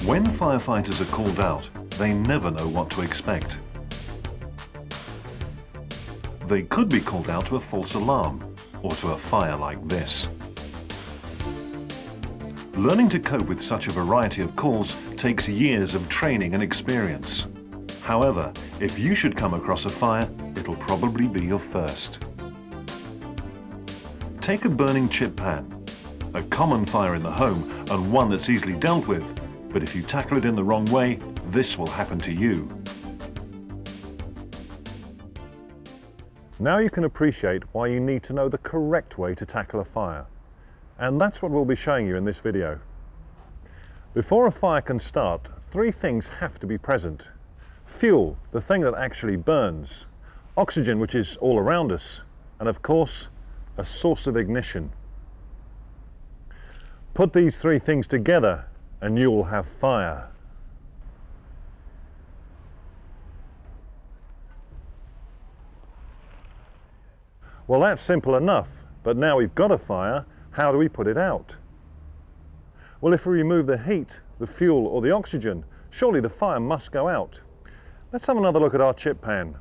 When firefighters are called out, they never know what to expect. They could be called out to a false alarm or to a fire like this. Learning to cope with such a variety of calls takes years of training and experience. However, if you should come across a fire, it'll probably be your first. Take a burning chip pan, a common fire in the home and one that's easily dealt with, but if you tackle it in the wrong way, this will happen to you. Now you can appreciate why you need to know the correct way to tackle a fire. And that's what we'll be showing you in this video. Before a fire can start, three things have to be present. Fuel, the thing that actually burns. Oxygen, which is all around us. And of course, a source of ignition. Put these three things together and you will have fire. Well, that's simple enough, but now we've got a fire, how do we put it out? Well, if we remove the heat, the fuel or the oxygen, surely the fire must go out. Let's have another look at our chip pan.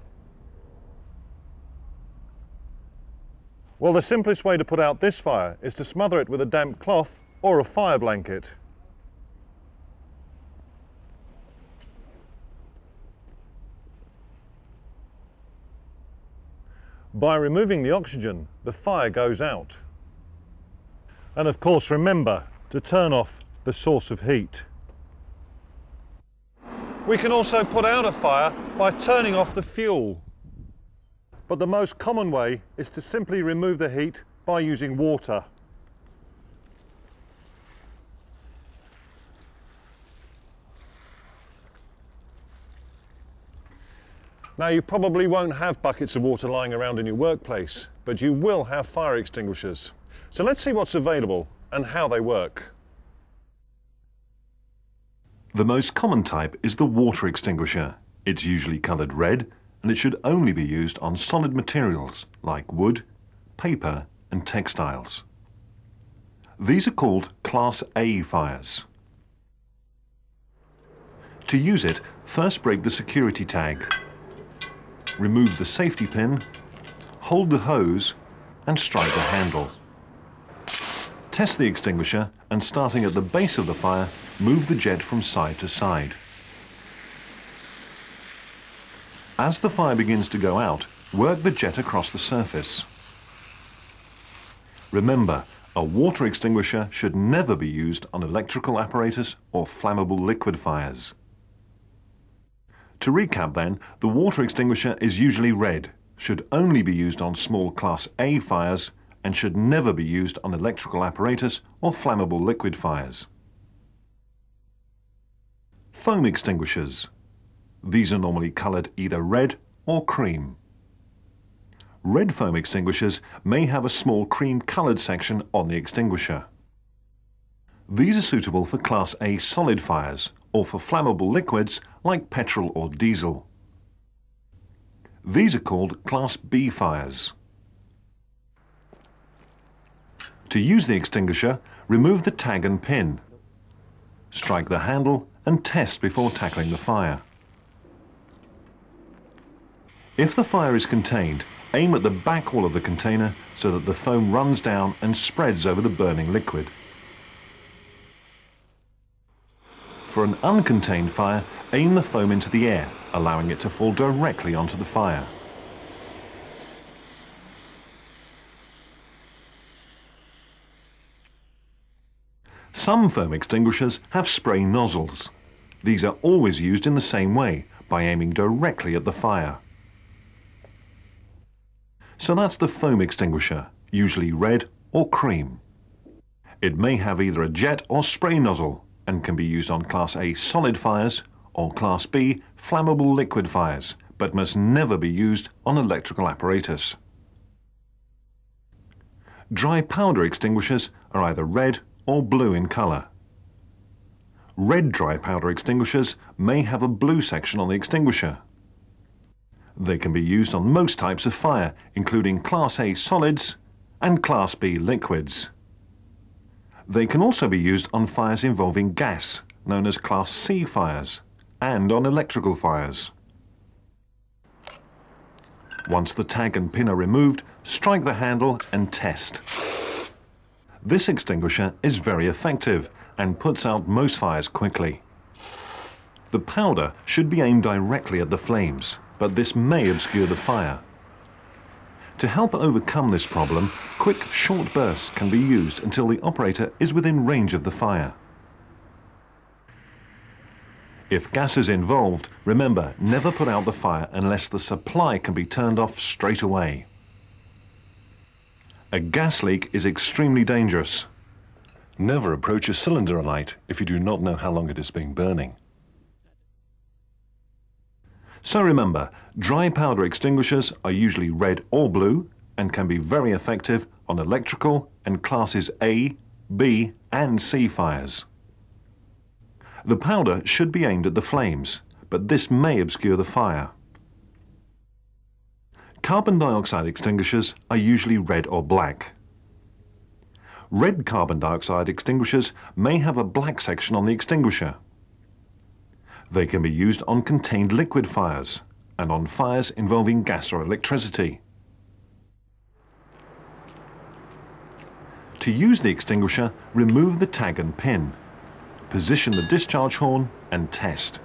Well, the simplest way to put out this fire is to smother it with a damp cloth or a fire blanket. By removing the oxygen, the fire goes out. And of course, remember to turn off the source of heat. We can also put out a fire by turning off the fuel. But the most common way is to simply remove the heat by using water. Now, you probably won't have buckets of water lying around in your workplace, but you will have fire extinguishers. So let's see what's available and how they work. The most common type is the water extinguisher. It's usually coloured red and it should only be used on solid materials like wood, paper and textiles. These are called Class A fires. To use it, first break the security tag. Remove the safety pin, hold the hose and strike the handle. Test the extinguisher and starting at the base of the fire, move the jet from side to side. As the fire begins to go out, work the jet across the surface. Remember, a water extinguisher should never be used on electrical apparatus or flammable liquid fires. To recap then, the water extinguisher is usually red, should only be used on small Class A fires, and should never be used on electrical apparatus or flammable liquid fires. Foam extinguishers. These are normally coloured either red or cream. Red foam extinguishers may have a small cream-coloured section on the extinguisher. These are suitable for Class A solid fires or for flammable liquids like petrol or diesel. These are called Class B fires. To use the extinguisher, remove the tag and pin. Strike the handle and test before tackling the fire. If the fire is contained, aim at the back wall of the container so that the foam runs down and spreads over the burning liquid. For an uncontained fire, aim the foam into the air, allowing it to fall directly onto the fire. Some foam extinguishers have spray nozzles. These are always used in the same way, by aiming directly at the fire. So that's the foam extinguisher, usually red or cream. It may have either a jet or spray nozzle and can be used on Class A solid fires or Class B flammable liquid fires, but must never be used on electrical apparatus. Dry powder extinguishers are either red or blue in colour. Red dry powder extinguishers may have a blue section on the extinguisher. They can be used on most types of fire, including Class A solids and Class B liquids. They can also be used on fires involving gas, known as Class C fires, and on electrical fires. Once the tag and pin are removed, strike the handle and test. This extinguisher is very effective and puts out most fires quickly. The powder should be aimed directly at the flames, but this may obscure the fire. To help overcome this problem, quick short bursts can be used until the operator is within range of the fire. If gas is involved, remember, never put out the fire unless the supply can be turned off straight away. A gas leak is extremely dangerous. Never approach a cylinder alight if you do not know how long it has been burning. So remember, dry powder extinguishers are usually red or blue and can be very effective on electrical and classes A, B and C fires. The powder should be aimed at the flames, but this may obscure the fire. Carbon dioxide extinguishers are usually red or black. Red carbon dioxide extinguishers may have a black section on the extinguisher. They can be used on contained liquid fires and on fires involving gas or electricity. To use the extinguisher, remove the tag and pin. Position the discharge horn and test.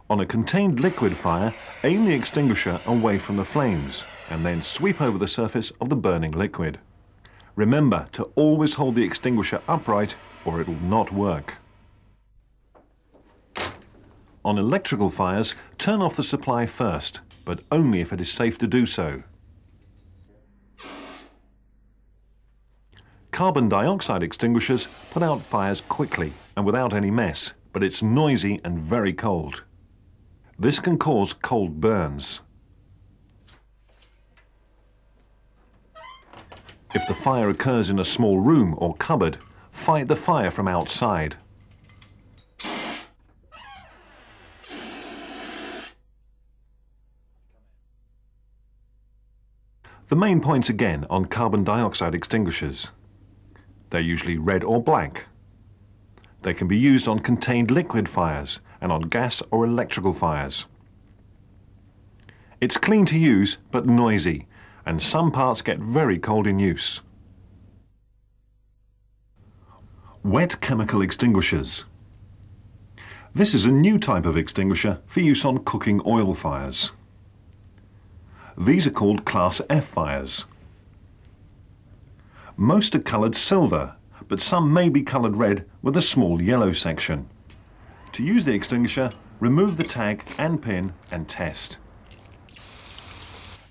On a contained liquid fire, aim the extinguisher away from the flames and then sweep over the surface of the burning liquid. Remember to always hold the extinguisher upright or it will not work. On electrical fires, turn off the supply first, but only if it is safe to do so. Carbon dioxide extinguishers put out fires quickly and without any mess, but it's noisy and very cold. This can cause cold burns. If the fire occurs in a small room or cupboard, fight the fire from outside. The main points again on carbon dioxide extinguishers. They're usually red or black. They can be used on contained liquid fires and on gas or electrical fires. It's clean to use but noisy, and some parts get very cold in use. Wet chemical extinguishers. This is a new type of extinguisher for use on cooking oil fires. These are called Class F fires. Most are coloured silver, but some may be coloured red with a small yellow section. To use the extinguisher, remove the tag and pin and test.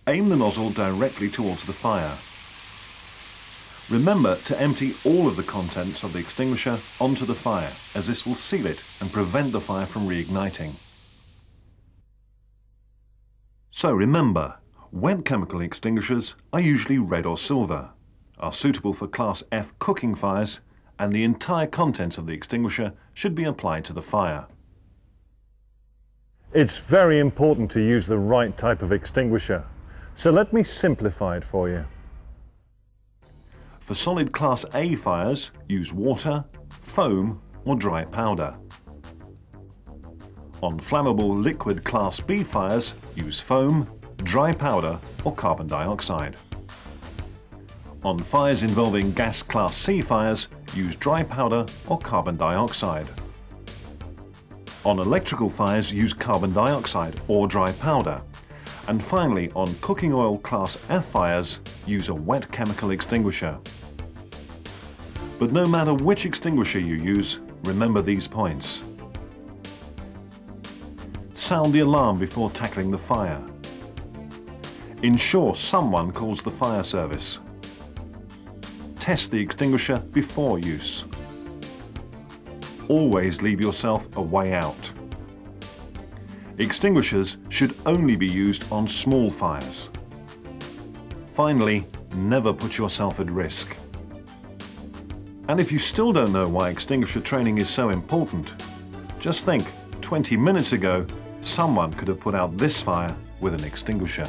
Aim the nozzle directly towards the fire. Remember to empty all of the contents of the extinguisher onto the fire, as this will seal it and prevent the fire from reigniting. So remember, wet chemical extinguishers are usually red or silver, are suitable for Class F cooking fires, and the entire contents of the extinguisher should be applied to the fire. It's very important to use the right type of extinguisher, so let me simplify it for you. For solid Class A fires, use water, foam or dry powder. On flammable liquid Class B fires, use foam, dry powder or carbon dioxide. On fires involving gas Class C fires, use dry powder or carbon dioxide. On electrical fires, use carbon dioxide or dry powder. And finally, on cooking oil Class F fires, use a wet chemical extinguisher. But no matter which extinguisher you use, remember these points. Sound the alarm before tackling the fire. Ensure someone calls the fire service. Test the extinguisher before use. Always leave yourself a way out. Extinguishers should only be used on small fires. Finally, never put yourself at risk. And if you still don't know why extinguisher training is so important, just think, 20 minutes ago, someone could have put out this fire with an extinguisher.